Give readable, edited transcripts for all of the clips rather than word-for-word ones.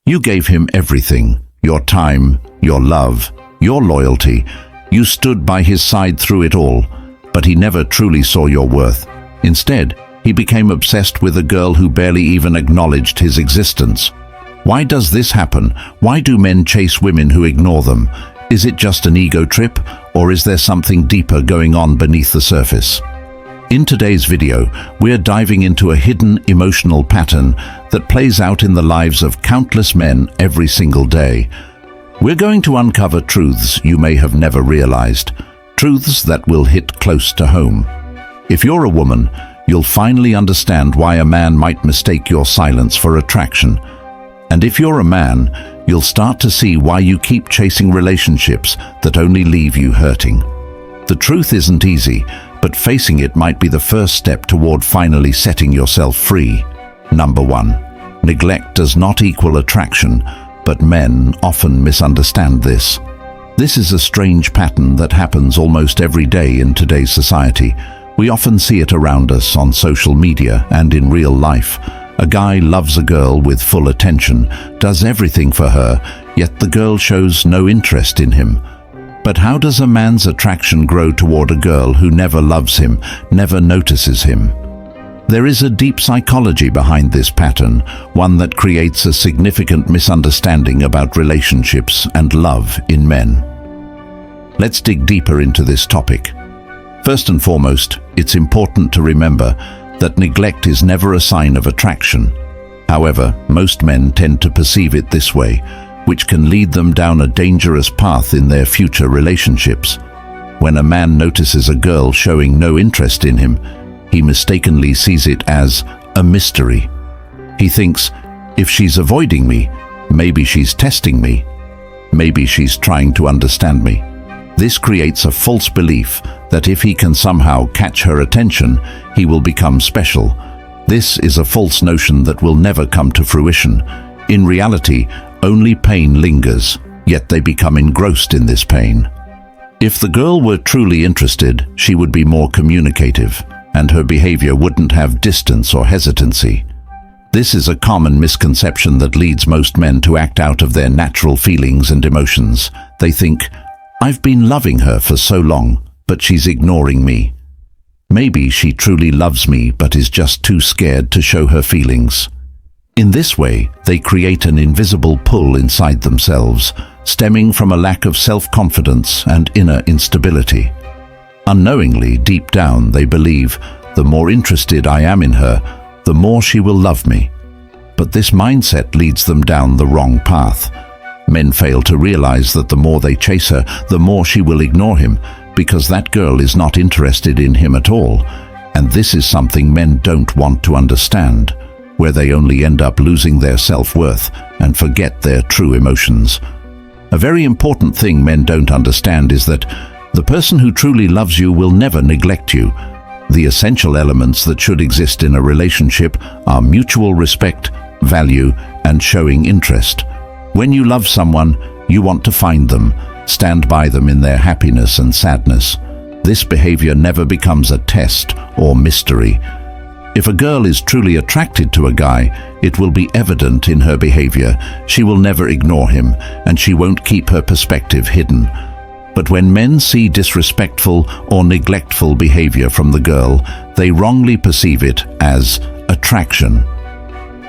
You gave him everything, your time, your love, your loyalty. You stood by his side through it all, but he never truly saw your worth. Instead, he became obsessed with a girl who barely even acknowledged his existence. Why does this happen? Why do men chase women who ignore them? Is it just an ego trip, or is there something deeper going on beneath the surface? In today's video, we're diving into a hidden emotional pattern that plays out in the lives of countless men every single day. We're going to uncover truths you may have never realized, truths that will hit close to home. If you're a woman, you'll finally understand why a man might mistake your silence for attraction. And if you're a man, you'll start to see why you keep chasing relationships that only leave you hurting. The truth isn't easy, but facing it might be the first step toward finally setting yourself free. Number 1. Neglect does not equal attraction, but men often misunderstand this. This is a strange pattern that happens almost every day in today's society. We often see it around us on social media and in real life. A guy loves a girl with full attention, does everything for her, yet the girl shows no interest in him. But how does a man's attraction grow toward a girl who never loves him, never notices him? There is a deep psychology behind this pattern, one that creates a significant misunderstanding about relationships and love in men. Let's dig deeper into this topic. First and foremost, it's important to remember that neglect is never a sign of attraction. However, most men tend to perceive it this way, which can lead them down a dangerous path in their future relationships. When a man notices a girl showing no interest in him, he mistakenly sees it as a mystery. He thinks, if she's avoiding me, maybe she's testing me. Maybe she's trying to understand me. This creates a false belief that if he can somehow catch her attention, he will become special. This is a false notion that will never come to fruition. In reality, only pain lingers, yet they become engrossed in this pain. If the girl were truly interested, she would be more communicative, and her behavior wouldn't have distance or hesitancy. This is a common misconception that leads most men to act out of their natural feelings and emotions. They think, I've been loving her for so long, but she's ignoring me. Maybe she truly loves me but is just too scared to show her feelings. In this way, they create an invisible pull inside themselves, stemming from a lack of self-confidence and inner instability. Unknowingly, deep down, they believe, the more interested I am in her, the more she will love me. But this mindset leads them down the wrong path. Men fail to realize that the more they chase her, the more she will ignore him, because that girl is not interested in him at all. And this is something men don't want to understand, where they only end up losing their self-worth and forget their true emotions. A very important thing men don't understand is that the person who truly loves you will never neglect you. The essential elements that should exist in a relationship are mutual respect, value, and showing interest. When you love someone, you want to find them, stand by them in their happiness and sadness. This behavior never becomes a test or mystery. If a girl is truly attracted to a guy, it will be evident in her behavior. She will never ignore him, and she won't keep her perspective hidden. But when men see disrespectful or neglectful behavior from the girl, they wrongly perceive it as attraction.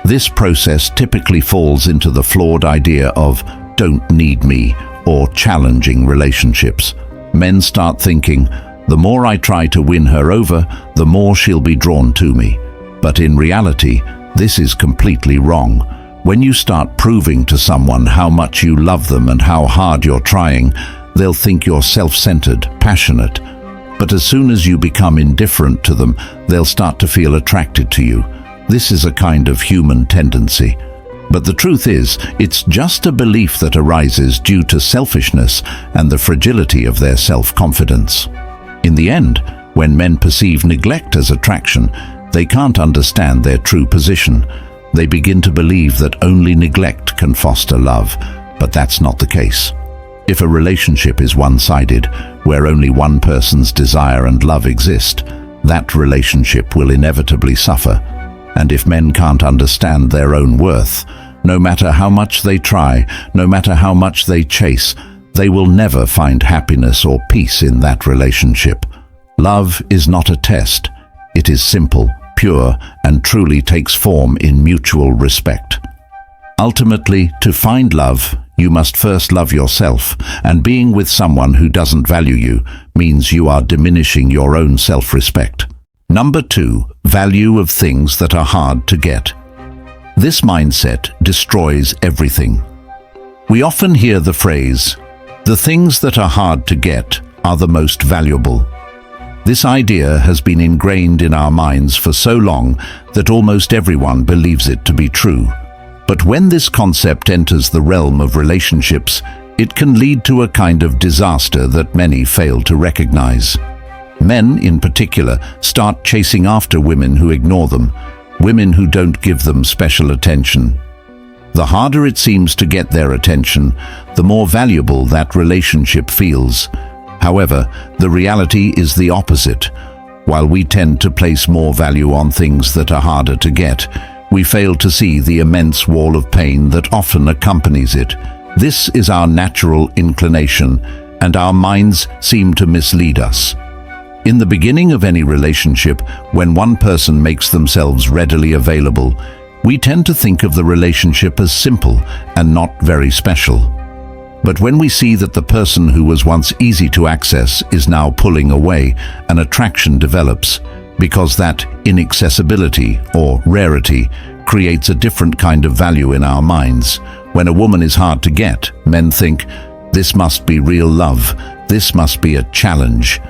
This process typically falls into the flawed idea of "don't need me" or challenging relationships. Men start thinking, the more I try to win her over, the more she'll be drawn to me. But in reality, this is completely wrong. When you start proving to someone how much you love them and how hard you're trying, they'll think you're self-centered, passionate. But as soon as you become indifferent to them, they'll start to feel attracted to you. This is a kind of human tendency. But the truth is, it's just a belief that arises due to selfishness and the fragility of their self-confidence. In the end, when men perceive neglect as attraction, they can't understand their true position. They begin to believe that only neglect can foster love, but that's not the case. If a relationship is one-sided, where only one person's desire and love exist, that relationship will inevitably suffer. And if men can't understand their own worth, No matter how much they try, no matter how much they chase, they will never find happiness or peace in that relationship. Love is not a test. It is simple, pure, and truly takes form in mutual respect. Ultimately, to find love, you must first love yourself, and being with someone who doesn't value you means you are diminishing your own self-respect. Number 2, value of things that are hard to get. This mindset destroys everything. We often hear the phrase, "The things that are hard to get are the most valuable." This idea has been ingrained in our minds for so long that almost everyone believes it to be true. But when this concept enters the realm of relationships, it can lead to a kind of disaster that many fail to recognize. Men, in particular, start chasing after women who ignore them, women who don't give them special attention. The harder it seems to get their attention, the more valuable that relationship feels. However, the reality is the opposite. While we tend to place more value on things that are harder to get, we fail to see the immense wall of pain that often accompanies it. This is our natural inclination, and our minds seem to mislead us. In the beginning of any relationship, when one person makes themselves readily available, we tend to think of the relationship as simple and not very special. But when we see that the person who was once easy to access is now pulling away, an attraction develops, because that inaccessibility or rarity creates a different kind of value in our minds. When a woman is hard to get, men think, "This must be real love, this must be a challenge."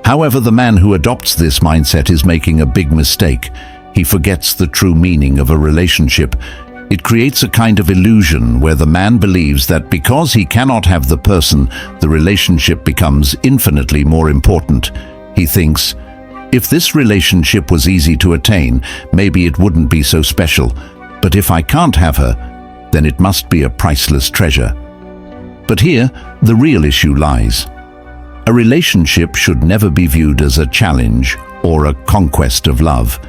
However, the man who adopts this mindset is making a big mistake. He forgets the true meaning of a relationship. It creates a kind of illusion where the man believes that because he cannot have the person, the relationship becomes infinitely more important. He thinks, "If this relationship was easy to attain, maybe it wouldn't be so special. But if I can't have her, then it must be a priceless treasure." But here, the real issue lies. A relationship should never be viewed as a challenge or a conquest of love.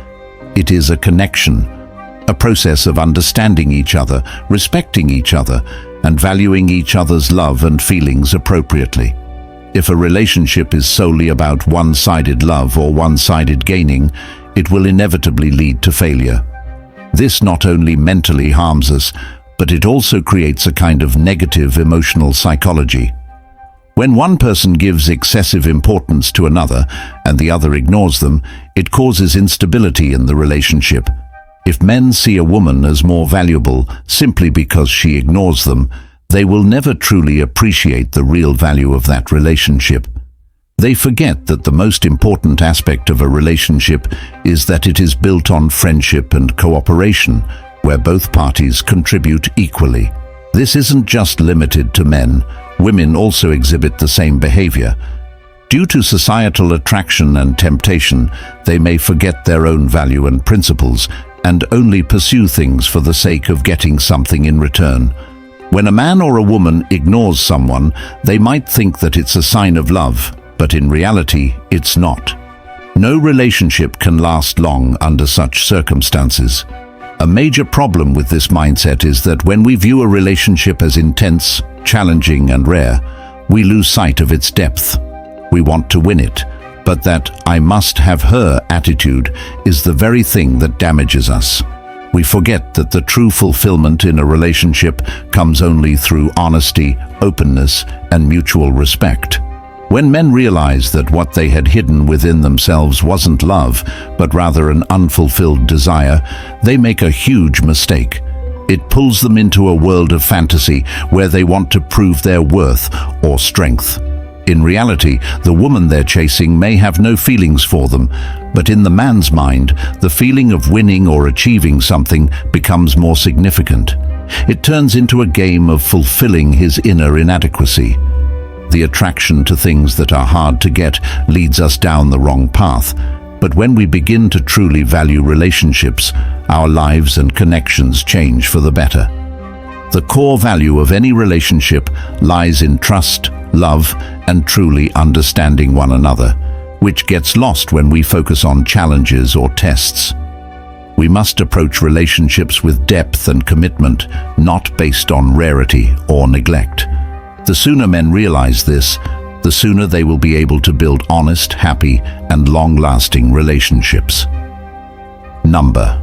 It is a connection, a process of understanding each other, respecting each other, and valuing each other's love and feelings appropriately. If a relationship is solely about one-sided love or one-sided gaining, it will inevitably lead to failure. This not only mentally harms us, but it also creates a kind of negative emotional psychology. When one person gives excessive importance to another and the other ignores them, it causes instability in the relationship. If men see a woman as more valuable simply because she ignores them, they will never truly appreciate the real value of that relationship. They forget that the most important aspect of a relationship is that it is built on friendship and cooperation, where both parties contribute equally. This isn't just limited to men. Women also exhibit the same behavior. Due to societal attraction and temptation, they may forget their own value and principles and only pursue things for the sake of getting something in return. When a man or a woman ignores someone, they might think that it's a sign of love, but in reality, it's not. No relationship can last long under such circumstances. A major problem with this mindset is that when we view a relationship as intense, challenging, and rare, we lose sight of its depth. We want to win it, but that "I must have her" attitude is the very thing that damages us. We forget that the true fulfillment in a relationship comes only through honesty, openness, and mutual respect. When men realize that what they had hidden within themselves wasn't love, but rather an unfulfilled desire, they make a huge mistake. It pulls them into a world of fantasy where they want to prove their worth or strength. In reality, the woman they're chasing may have no feelings for them, but in the man's mind, the feeling of winning or achieving something becomes more significant. It turns into a game of fulfilling his inner inadequacy. The attraction to things that are hard to get leads us down the wrong path. But when we begin to truly value relationships, our lives and connections change for the better. The core value of any relationship lies in trust, love, and truly understanding one another, which gets lost when we focus on challenges or tests. We must approach relationships with depth and commitment, not based on rarity or neglect. The sooner men realize this, the sooner they will be able to build honest, happy, and long-lasting relationships. Number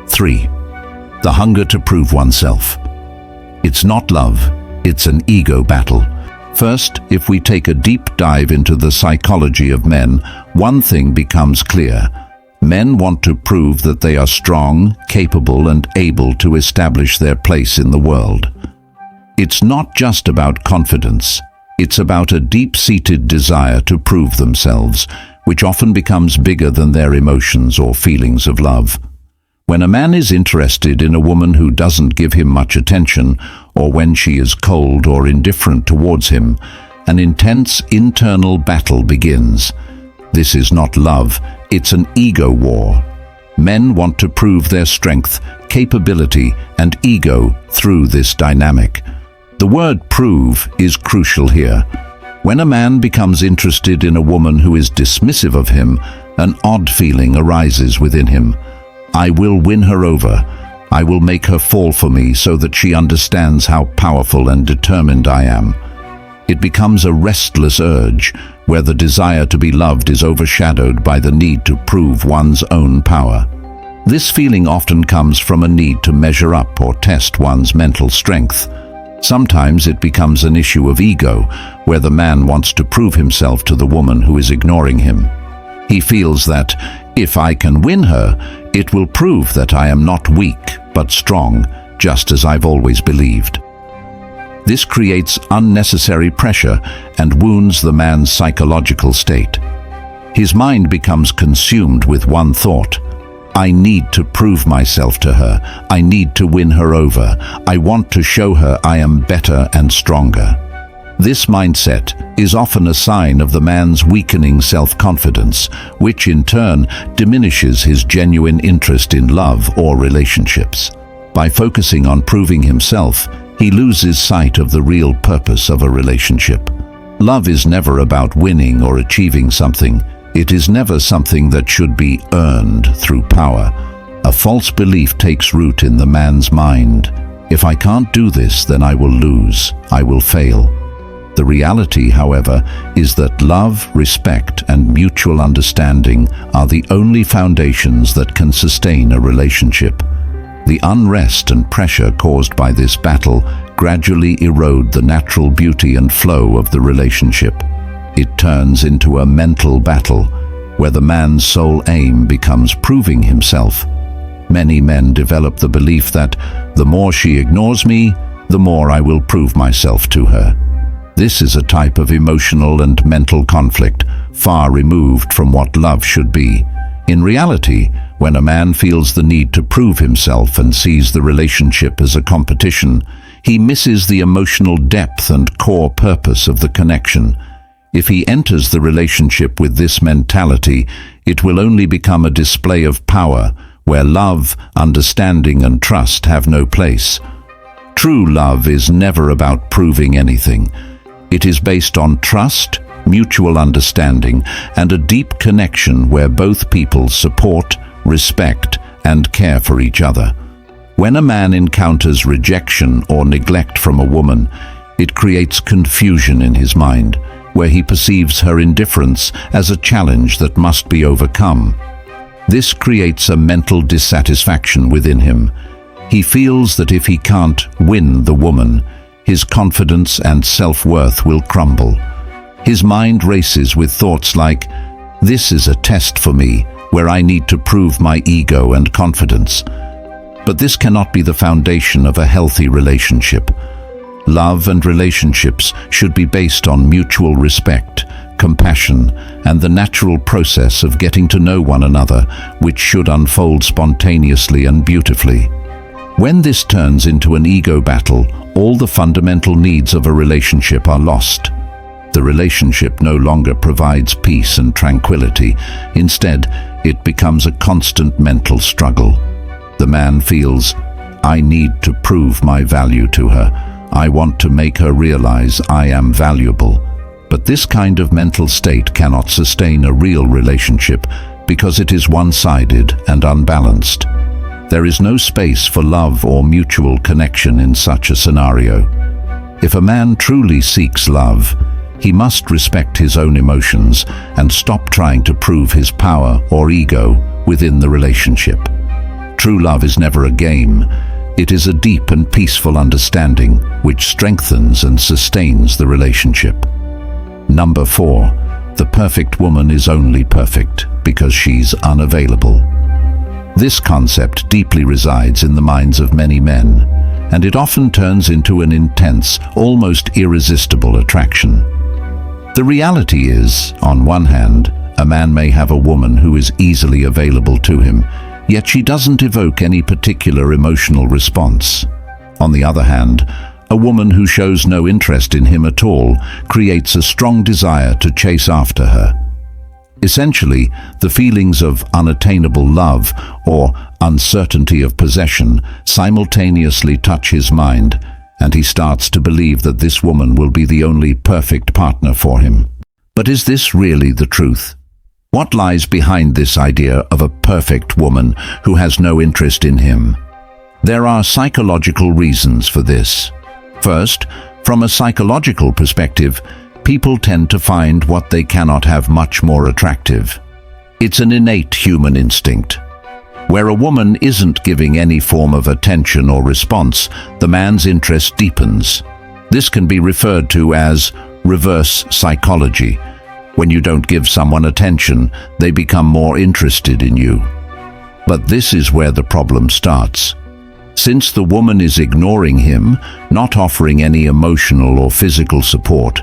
3. The hunger to prove oneself. It's not love, it's an ego battle. First, if we take a deep dive into the psychology of men, one thing becomes clear. Men want to prove that they are strong, capable, and able to establish their place in the world. It's not just about confidence. It's about a deep-seated desire to prove themselves, which often becomes bigger than their emotions or feelings of love. When a man is interested in a woman who doesn't give him much attention, or when she is cold or indifferent towards him, an intense internal battle begins. This is not love, it's an ego war. Men want to prove their strength, capability, and ego through this dynamic. The word prove is crucial here. When a man becomes interested in a woman who is dismissive of him, an odd feeling arises within him. I will win her over. I will make her fall for me so that she understands how powerful and determined I am. It becomes a restless urge, where the desire to be loved is overshadowed by the need to prove one's own power. This feeling often comes from a need to measure up or test one's mental strength. Sometimes it becomes an issue of ego, where the man wants to prove himself to the woman who is ignoring him. He feels that, if I can win her, it will prove that I am not weak, but strong, just as I've always believed. This creates unnecessary pressure and wounds the man's psychological state. His mind becomes consumed with one thought: I need to prove myself to her. I need to win her over. I want to show her I am better and stronger. This mindset is often a sign of the man's weakening self-confidence, which in turn diminishes his genuine interest in love or relationships. By focusing on proving himself, he loses sight of the real purpose of a relationship. Love is never about winning or achieving something. It is never something that should be earned through power. A false belief takes root in the man's mind. If I can't do this, then I will lose. I will fail. The reality, however, is that love, respect, and mutual understanding are the only foundations that can sustain a relationship. The unrest and pressure caused by this battle gradually erode the natural beauty and flow of the relationship. It turns into a mental battle, where the man's sole aim becomes proving himself. Many men develop the belief that the more she ignores me, the more I will prove myself to her. This is a type of emotional and mental conflict far removed from what love should be. In reality, when a man feels the need to prove himself and sees the relationship as a competition, he misses the emotional depth and core purpose of the connection. If he enters the relationship with this mentality, it will only become a display of power, where love, understanding, and trust have no place. True love is never about proving anything. It is based on trust, mutual understanding, and a deep connection where both people support, respect, and care for each other. When a man encounters rejection or neglect from a woman, it creates confusion in his mind, where he perceives her indifference as a challenge that must be overcome. This creates a mental dissatisfaction within him. He feels that if he can't win the woman, his confidence and self-worth will crumble. His mind races with thoughts like, "This is a test for me, where I need to prove my ego and confidence." But this cannot be the foundation of a healthy relationship. Love and relationships should be based on mutual respect, compassion, and the natural process of getting to know one another, which should unfold spontaneously and beautifully. When this turns into an ego battle, all the fundamental needs of a relationship are lost. The relationship no longer provides peace and tranquility. Instead, it becomes a constant mental struggle. The man feels, "I need to prove my value to her. I want to make her realize I am valuable." But this kind of mental state cannot sustain a real relationship, because it is one-sided and unbalanced. There is no space for love or mutual connection in such a scenario. If a man truly seeks love, he must respect his own emotions and stop trying to prove his power or ego within the relationship. True love is never a game. It is a deep and peaceful understanding which strengthens and sustains the relationship. Number 4. The perfect woman is only perfect because she's unavailable. This concept deeply resides in the minds of many men, and it often turns into an intense, almost irresistible attraction. The reality is, on one hand, a man may have a woman who is easily available to him, yet she doesn't evoke any particular emotional response. On the other hand, a woman who shows no interest in him at all creates a strong desire to chase after her. Essentially, the feelings of unattainable love or uncertainty of possession simultaneously touch his mind, and he starts to believe that this woman will be the only perfect partner for him. But is this really the truth? What lies behind this idea of a perfect woman who has no interest in him? There are psychological reasons for this. First, from a psychological perspective, people tend to find what they cannot have much more attractive. It's an innate human instinct. Where a woman isn't giving any form of attention or response, the man's interest deepens. This can be referred to as reverse psychology. When you don't give someone attention, they become more interested in you. But this is where the problem starts. Since the woman is ignoring him, not offering any emotional or physical support,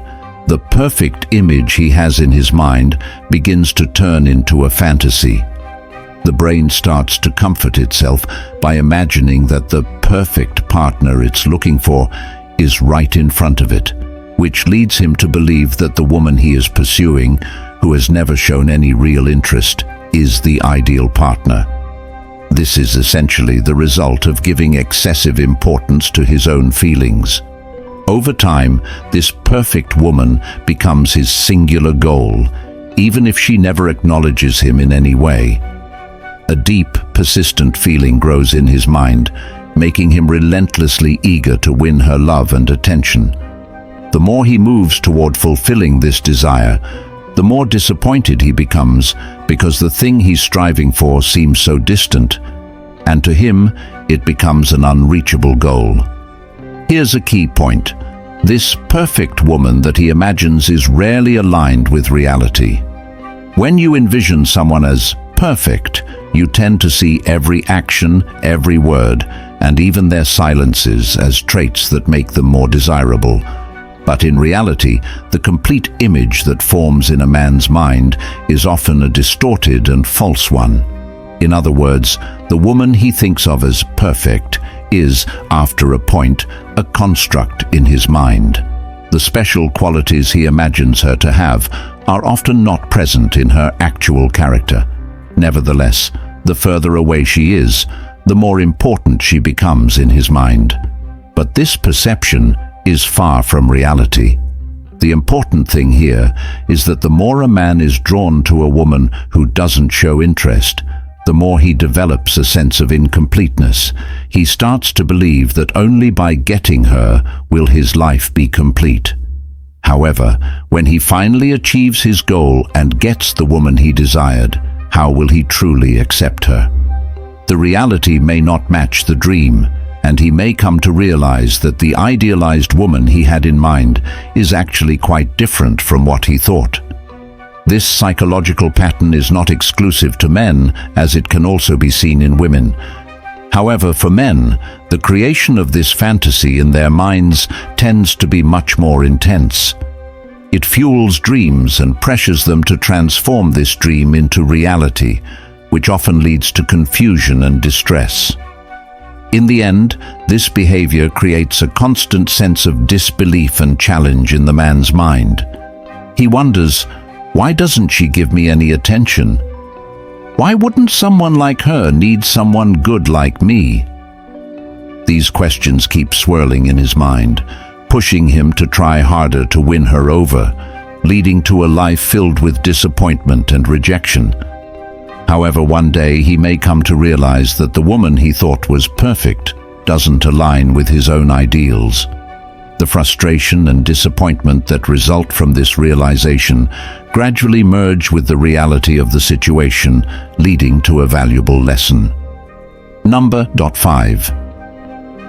the perfect image he has in his mind begins to turn into a fantasy. The brain starts to comfort itself by imagining that the perfect partner it's looking for is right in front of it, which leads him to believe that the woman he is pursuing, who has never shown any real interest, is the ideal partner. This is essentially the result of giving excessive importance to his own feelings. Over time, this perfect woman becomes his singular goal, even if she never acknowledges him in any way. A deep, persistent feeling grows in his mind, making him relentlessly eager to win her love and attention. The more he moves toward fulfilling this desire, the more disappointed he becomes because the thing he's striving for seems so distant, and to him, it becomes an unreachable goal. Here's a key point. This perfect woman that he imagines is rarely aligned with reality. When you envision someone as perfect, you tend to see every action, every word, and even their silences as traits that make them more desirable. But in reality, the complete image that forms in a man's mind is often a distorted and false one. In other words, the woman he thinks of as perfect is, after a point, a construct in his mind. The special qualities he imagines her to have are often not present in her actual character. Nevertheless, the further away she is, the more important she becomes in his mind. But this perception is far from reality. The important thing here is that the more a man is drawn to a woman who doesn't show interest, the more he develops a sense of incompleteness. He starts to believe that only by getting her will his life be complete. However, when he finally achieves his goal and gets the woman he desired, how will he truly accept her? The reality may not match the dream, and he may come to realize that the idealized woman he had in mind is actually quite different from what he thought. This psychological pattern is not exclusive to men, as it can also be seen in women. However, for men, the creation of this fantasy in their minds tends to be much more intense. It fuels dreams and pressures them to transform this dream into reality, which often leads to confusion and distress. In the end, this behavior creates a constant sense of disbelief and challenge in the man's mind. He wonders, why doesn't she give me any attention? Why wouldn't someone like her need someone good like me? These questions keep swirling in his mind, pushing him to try harder to win her over, leading to a life filled with disappointment and rejection. However, one day he may come to realize that the woman he thought was perfect doesn't align with his own ideals. The frustration and disappointment that result from this realization gradually merge with the reality of the situation, leading to a valuable lesson. Number 5.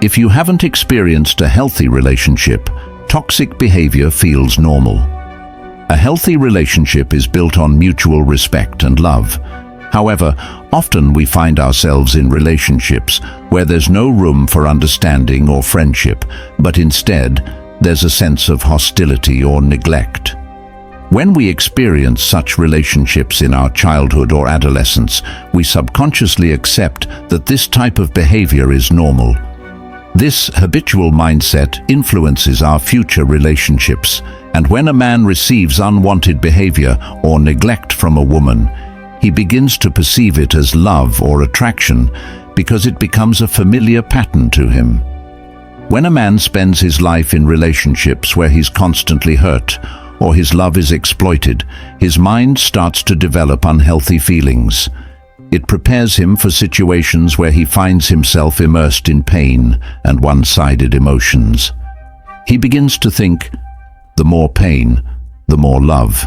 If you haven't experienced a healthy relationship, toxic behavior feels normal. A healthy relationship is built on mutual respect and love. However, often we find ourselves in relationships where there's no room for understanding or friendship, but instead, there's a sense of hostility or neglect. When we experience such relationships in our childhood or adolescence, we subconsciously accept that this type of behavior is normal. This habitual mindset influences our future relationships, and when a man receives unwanted behavior or neglect from a woman, he begins to perceive it as love or attraction because it becomes a familiar pattern to him. When a man spends his life in relationships where he's constantly hurt or his love is exploited, his mind starts to develop unhealthy feelings. It prepares him for situations where he finds himself immersed in pain and one-sided emotions. He begins to think, the more pain, the more love.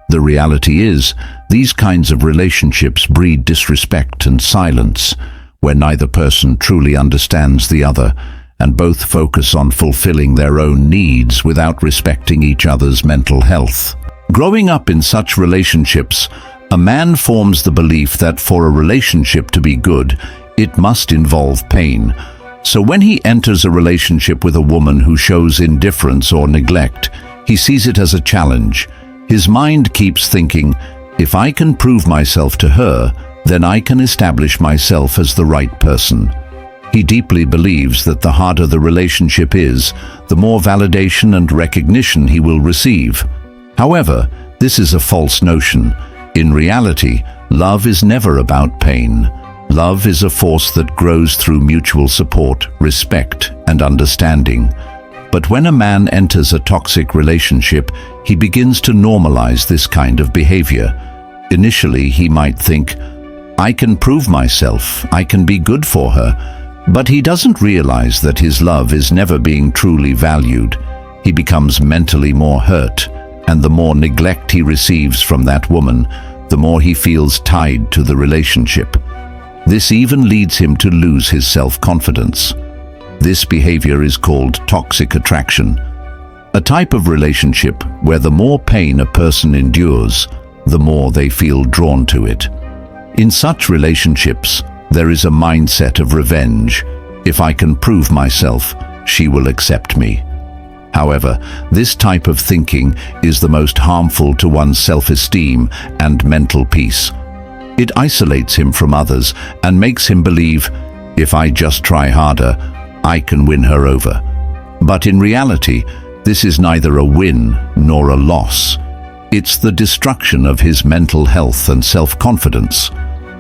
The reality is, these kinds of relationships breed disrespect and silence, where neither person truly understands the other, and both focus on fulfilling their own needs without respecting each other's mental health. Growing up in such relationships, a man forms the belief that for a relationship to be good, it must involve pain. So when he enters a relationship with a woman who shows indifference or neglect, he sees it as a challenge. His mind keeps thinking, if I can prove myself to her, then I can establish myself as the right person. He deeply believes that the harder the relationship is, the more validation and recognition he will receive. However, this is a false notion. In reality, love is never about pain. Love is a force that grows through mutual support, respect, and understanding. But when a man enters a toxic relationship, he begins to normalize this kind of behavior. Initially, he might think, I can prove myself, I can be good for her, but he doesn't realize that his love is never being truly valued. He becomes mentally more hurt, and the more neglect he receives from that woman, the more he feels tied to the relationship. This even leads him to lose his self-confidence. This behavior is called toxic attraction, a type of relationship where the more pain a person endures, the more they feel drawn to it. In such relationships, there is a mindset of revenge. If I can prove myself, she will accept me. However, this type of thinking is the most harmful to one's self-esteem and mental peace. It isolates him from others and makes him believe, if I just try harder, I can win her over. But in reality, this is neither a win nor a loss. It's the destruction of his mental health and self-confidence.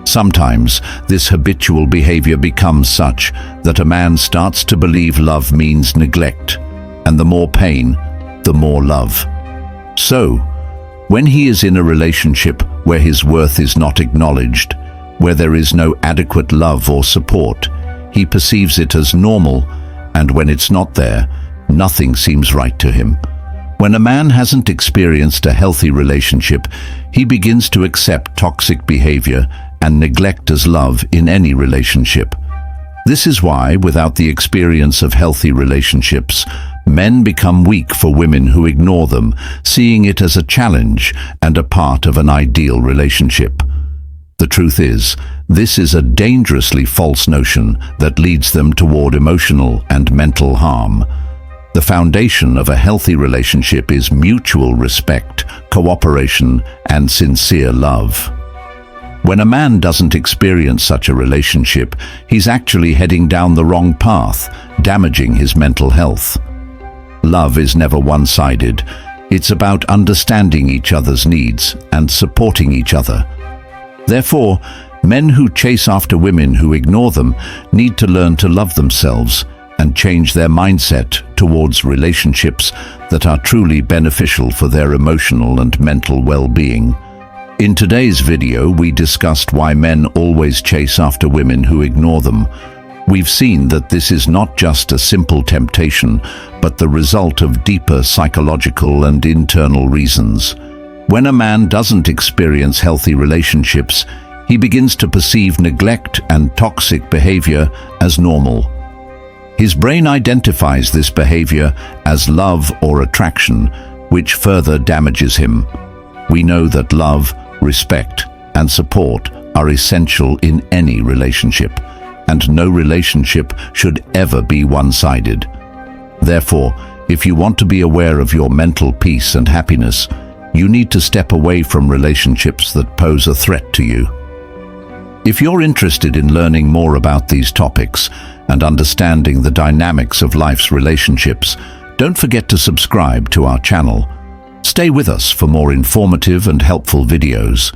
Sometimes, this habitual behavior becomes such that a man starts to believe love means neglect, and the more pain, the more love. So, when he is in a relationship where his worth is not acknowledged, where there is no adequate love or support, he perceives it as normal, and when it's not there, nothing seems right to him. When a man hasn't experienced a healthy relationship, he begins to accept toxic behavior and neglect as love in any relationship. This is why, without the experience of healthy relationships, men become weak for women who ignore them, seeing it as a challenge and a part of an ideal relationship. The truth is, this is a dangerously false notion that leads them toward emotional and mental harm. The foundation of a healthy relationship is mutual respect, cooperation, and sincere love. When a man doesn't experience such a relationship, he's actually heading down the wrong path, damaging his mental health. Love is never one-sided. It's about understanding each other's needs and supporting each other. Therefore, men who chase after women who ignore them need to learn to love themselves and change their mindset towards relationships that are truly beneficial for their emotional and mental well-being. In today's video, we discussed why men always chase after women who ignore them. We've seen that this is not just a simple temptation, but the result of deeper psychological and internal reasons. When a man doesn't experience healthy relationships, he begins to perceive neglect and toxic behavior as normal. His brain identifies this behavior as love or attraction, which further damages him. We know that love, respect, and support are essential in any relationship, and no relationship should ever be one-sided. Therefore, if you want to be aware of your mental peace and happiness, you need to step away from relationships that pose a threat to you. If you're interested in learning more about these topics and understanding the dynamics of life's relationships, don't forget to subscribe to our channel. Stay with us for more informative and helpful videos.